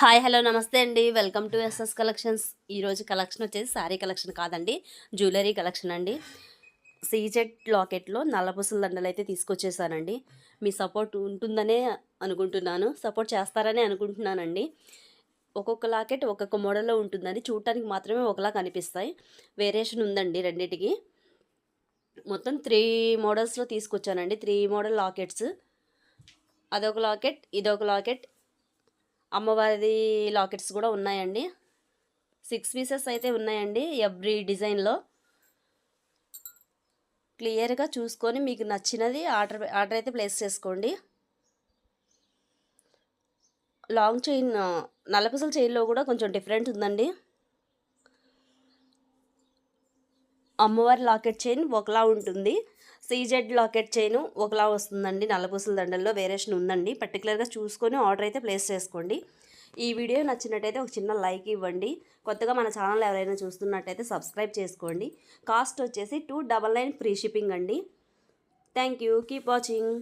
Hi hello నమస్తే అండి. Welcome to SS collections. ఈరోజు కలెక్షన్ వచ్చేసి శారీ కలెక్షన్ కాదండి, జ్యువెలరీ కలెక్షన్ అండి. సీజెడ్ లాకెట్లో నల్లపూసల దండలు అయితే తీసుకొచ్చేసానండి. మీ సపోర్ట్ ఉంటుందనే అనుకుంటున్నాను, సపోర్ట్ చేస్తారనే అనుకుంటున్నానండి. ఒక్కొక్క లాకెట్ ఒక్కొక్క మోడల్లో ఉంటుందండి. చూడటానికి మాత్రమే ఒకలా కనిపిస్తాయి, వేరియేషన్ ఉందండి రెండింటికి. మొత్తం 3 మోడల్స్లో తీసుకొచ్చానండి. 3 మోడల్ లాకెట్స్, అదొక లాకెట్, ఇదొక లాకెట్, అమ్మవారి లాకెట్స్ కూడా ఉన్నాయండి. 6 పీసెస్ అయితే ఉన్నాయండి ఎవ్రీ డిజైన్లో. క్లియర్గా చూసుకొని మీకు నచ్చినది ఆర్డర్ అయితే ప్లేస్ చేసుకోండి. లాంగ్ చైన్, నల్లపూసల చైన్లో కూడా కొంచెం డిఫరెంట్ ఉందండి. అమ్మవారి లాకెట్ చైన్ ఒకలా ఉంటుంది, సీజెడ్ లాకెట్ చైన్ ఒకలా వస్తుందండి. నల్లపూసల దండల్లో వేరియేషన్ ఉందండి. పర్టికులర్గా చూసుకొని ఆర్డర్ అయితే ప్లేస్ చేసుకోండి. ఈ వీడియో నచ్చినట్టయితే ఒక చిన్న లైక్ ఇవ్వండి. కొత్తగా మన ఛానల్ ఎవరైనా చూస్తున్నట్టయితే సబ్స్క్రైబ్ చేసుకోండి. కాస్ట్ వచ్చేసి 299 ఫ్రీ షిప్పింగ్ అండి. Thank you, keep watching.